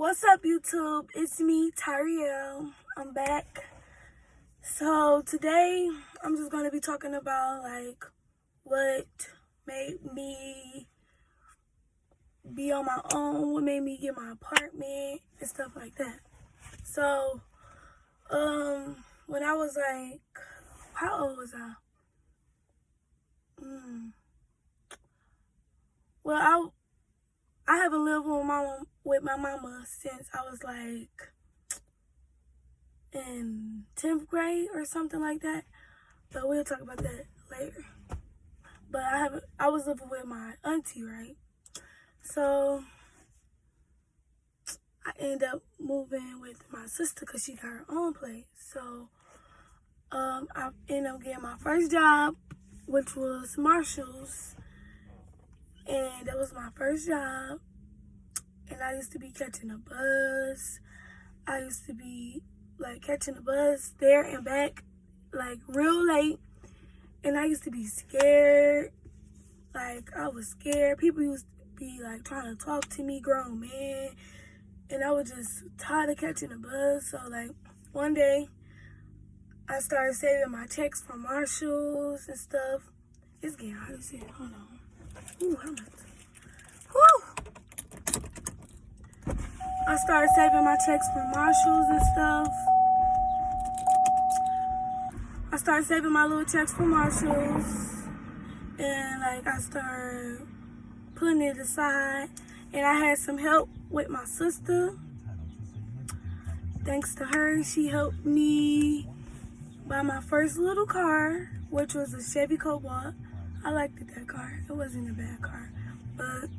What's up, YouTube? It's me, Tyriel. I'm back. So today, I'm just going to be talking about like what made me be on my own, what made me get my apartment and stuff like that. So, when I was like, how old was I? Well, I haven't lived with my mama since I was like in 10th grade or something like that. But we'll talk about that later. But I was living with my auntie, right? So I ended up moving with my sister because she got her own place. So I ended up getting my first job, which was Marshall's. And that was my first job. And I used to be catching a bus. I used to be like catching the bus there and back like real late. And I used to be scared. Like I was scared. People used to be like trying to talk to me, grown men. And I was just tired of catching the bus. So like one day I started saving my checks from Marshalls and stuff. It's getting hot as hell. Hold on. Ooh, I'm about to. Woo! I started saving my checks from Marshalls and stuff. I started saving my little checks from Marshalls. And like I started putting it aside. And I had some help with my sister. Thanks to her, she helped me buy my first little car, which was a Chevy Cobalt. I liked that car. It wasn't a bad car. But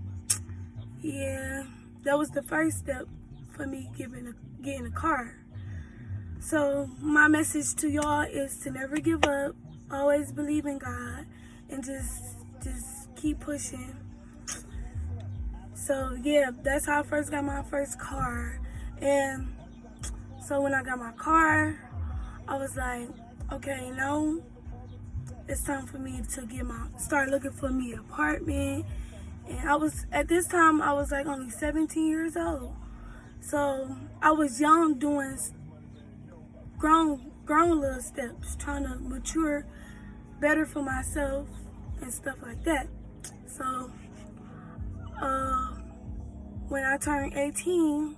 yeah, that was the first step for me getting a car. So my message to y'all is to never give up, always believe in God, and just keep pushing. So yeah, that's how I first got my first car. And so when I got my car, I was like, okay, now it's time for me to start looking for me an apartment. And at this time, I was like only 17 years old. So I was young doing grown little steps, trying to mature better for myself and stuff like that. So when I turned 18,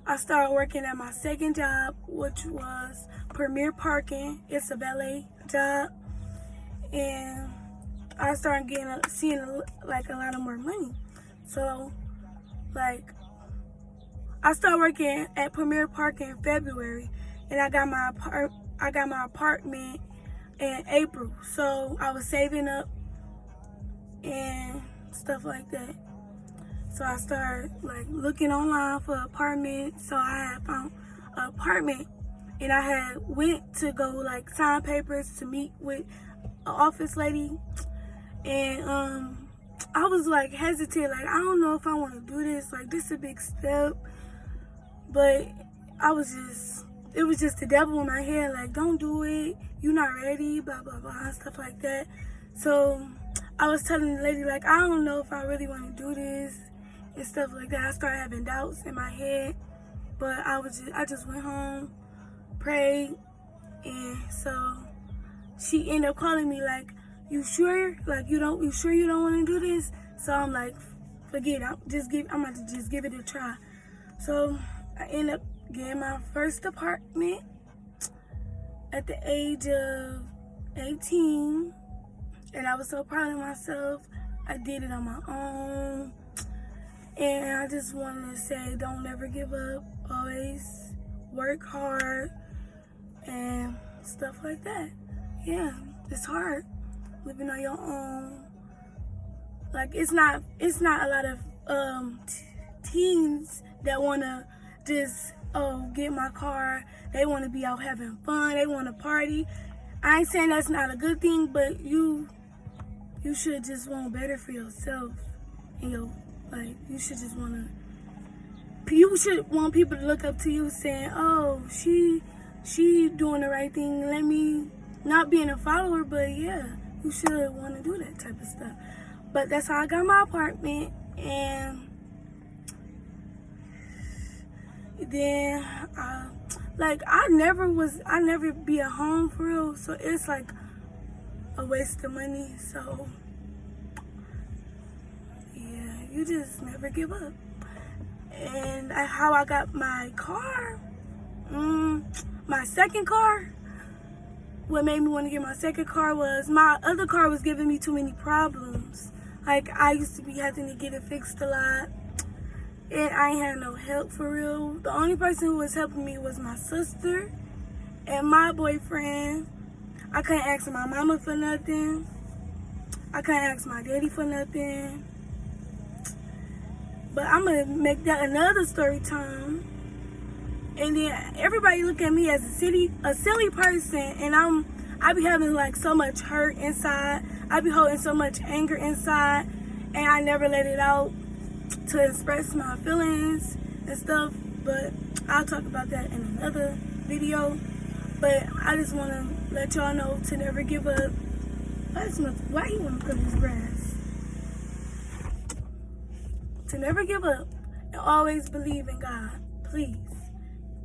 I started working at my second job, which was Premier Parking. It's a valet job. And I started seeing a lot of more money. So like I started working at Premier Park in February, and I got my apartment in April. So I was saving up and stuff like that. So I started like looking online for an apartment. So I had found an apartment, and I had went to go like sign papers to meet with an office lady. And I was like hesitant, like I don't know if I want to do this, like this is a big step. But it was just the devil in my head, like don't do it, you're not ready, blah blah blah, and stuff like that. So I was telling the lady, like I don't know if I really want to do this and stuff like that. I started having doubts in my head, but I just went home, prayed, and so she ended up calling me like, you sure? Like you sure you don't want to do this? So I'm like, forget it. I'm about to just give it a try. So I ended up getting my first apartment at the age of 18, and I was so proud of myself. I did it on my own, and I just wanted to say, don't ever give up. Always work hard and stuff like that. Yeah, it's hard living on your own. Like it's not a lot of teens that wanna just get my car. They wanna be out having fun. They wanna party. I ain't saying that's not a good thing, but you should just want better for yourself. And you should want people to look up to you, saying, oh, she doing the right thing. Let me not being a follower, but yeah, you should want to do that type of stuff. But that's how I got my apartment, and then I never be at home for real, so it's like a waste of money. So yeah, you just never give up. And how I got my car, my second car, what made me want to get my second car was my other car was giving me too many problems. Like, I used to be having to get it fixed a lot, and I ain't had no help for real. The only person who was helping me was my sister and my boyfriend. I couldn't ask my mama for nothing. I couldn't ask my daddy for nothing. But I'm gonna make that another story time. And then everybody look at me as a silly person, and I be having like so much hurt inside. I be holding so much anger inside, and I never let it out to express my feelings and stuff. But I'll talk about that in another video. But I just want to let y'all know to never give up. Why you want to cut this grass? To never give up and always believe in God, please.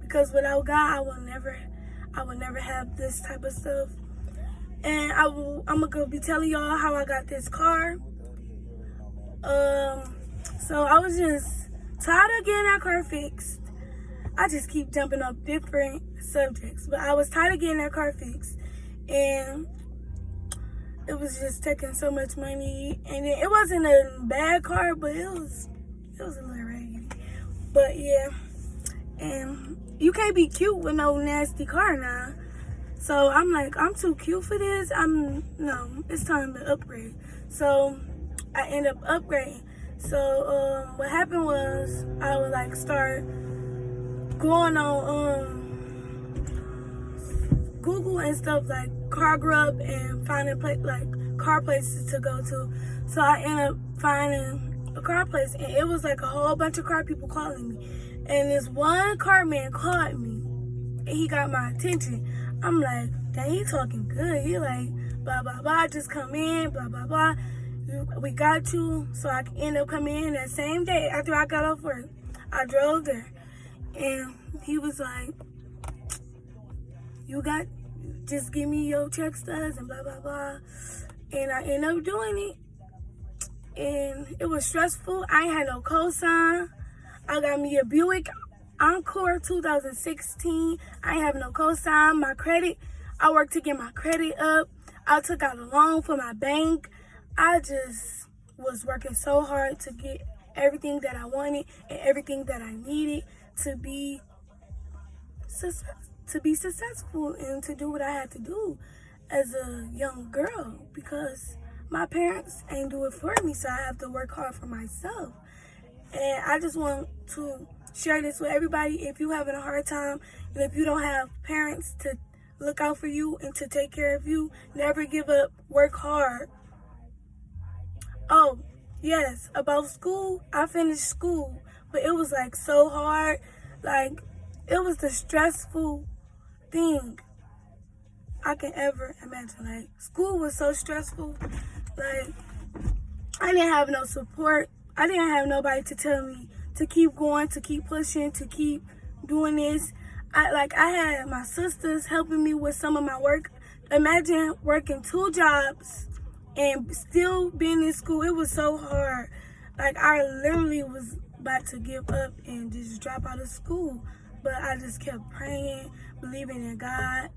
Because without God, I will never have this type of stuff. And I'm gonna be telling y'all how I got this car. So I was just tired of getting that car fixed. I just keep jumping up different subjects, but I was tired of getting that car fixed, and it was just taking so much money. And it wasn't a bad car, but it was a little raggedy. But yeah, and you can't be cute with no nasty car now. So I'm like, I'm too cute for this. No, it's time to upgrade. So I end up upgrading. So what happened was I would like start going on Google and stuff like Car Grub and finding car places to go to. So I ended up finding a car place, and it was like a whole bunch of car people calling me. And this one car man called me, and he got my attention. I'm like, dang, he talking good. He like, blah, blah, blah, just come in, blah, blah, blah. We got you. So I ended up coming in that same day after I got off work. I drove there, and he was like, just give me your check stubs and blah, blah, blah. And I ended up doing it. And it was stressful. I ain't had no cosign. I got me a Buick Encore 2016. I ain't have no cosign. My credit, I worked to get my credit up. I took out a loan for my bank. I just was working so hard to get everything that I wanted and everything that I needed to be successful and to do what I had to do as a young girl, because my parents ain't do it for me, so I have to work hard for myself. And I just want to share this with everybody. If you're having a hard time and if you don't have parents to look out for you and to take care of you, never give up, work hard. Oh, yes, about school, I finished school, but it was like so hard. Like, it was the stressful thing I can ever imagine. Like, school was so stressful. Like, I didn't have no support. I didn't have nobody to tell me to keep going, to keep pushing, to keep doing this. I had my sisters helping me with some of my work. Imagine working 2 jobs and still being in school. It was so hard. Like, I literally was about to give up and just drop out of school. But I just kept praying, believing in God.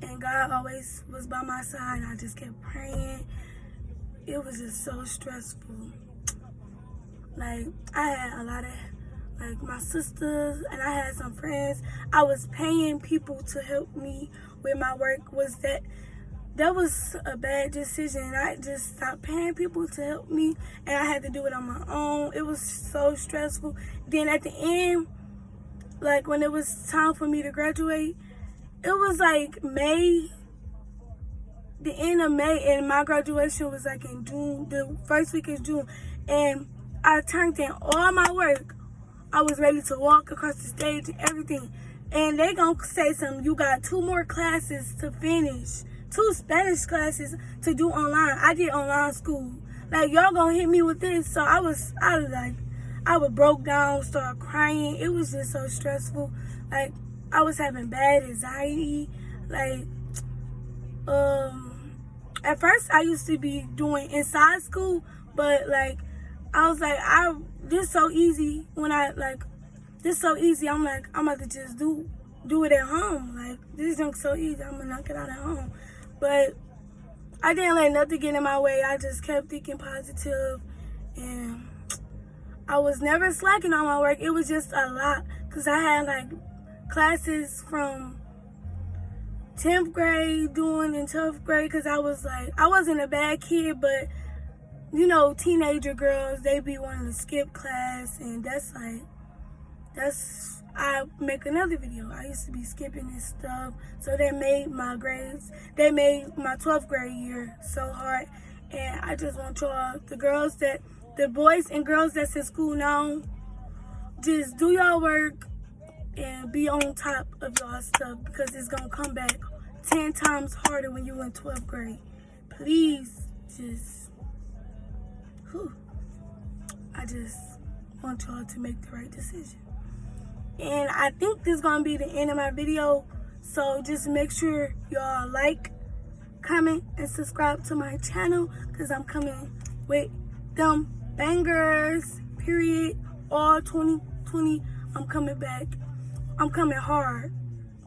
And God always was by my side. I just kept praying. It was just so stressful. Like, I had a lot of, like, my sisters, and I had some friends. I was paying people to help me with my work. That was a bad decision. I just stopped paying people to help me, and I had to do it on my own. It was so stressful. Then at the end, like, when it was time for me to graduate, it was like May, the end of May, and my graduation was like in June, the first week of June. And I turned in all my work. I was ready to walk across the stage and everything. And they gonna say something, you got 2 more classes to finish. 2 Spanish classes to do online. I did online school. Like, y'all gonna hit me with this. So I was like, I would broke down, start crying. It was just so stressful. Like, I was having bad anxiety. Like, at first I used to be doing inside school, but like, I was like, this so easy. This so easy. I'm like, I'm about to just do it at home. Like, this junk so easy. I'm gonna knock it out at home. But I didn't let nothing get in my way. I just kept thinking positive, and I was never slacking on my work. It was just a lot, because I had like classes from 10th grade doing in 12th grade, because I wasn't a bad kid, but you know, teenager girls, they be wanting to skip class, and I make another video. I used to be skipping this stuff, so they made my 12th grade year so hard. And I just want y'all, the boys and girls that's in school now, just do y'all work and be on top of y'all stuff, because it's gonna come back 10 times harder when you in 12th grade. Please, I just want y'all to make the right decision. And I think this is gonna be the end of my video, so just make sure y'all like, comment, and subscribe to my channel, because I'm coming with them bangers, period. All 2020, I'm coming back. I'm coming hard.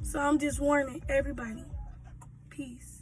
So I'm just warning everybody. Peace.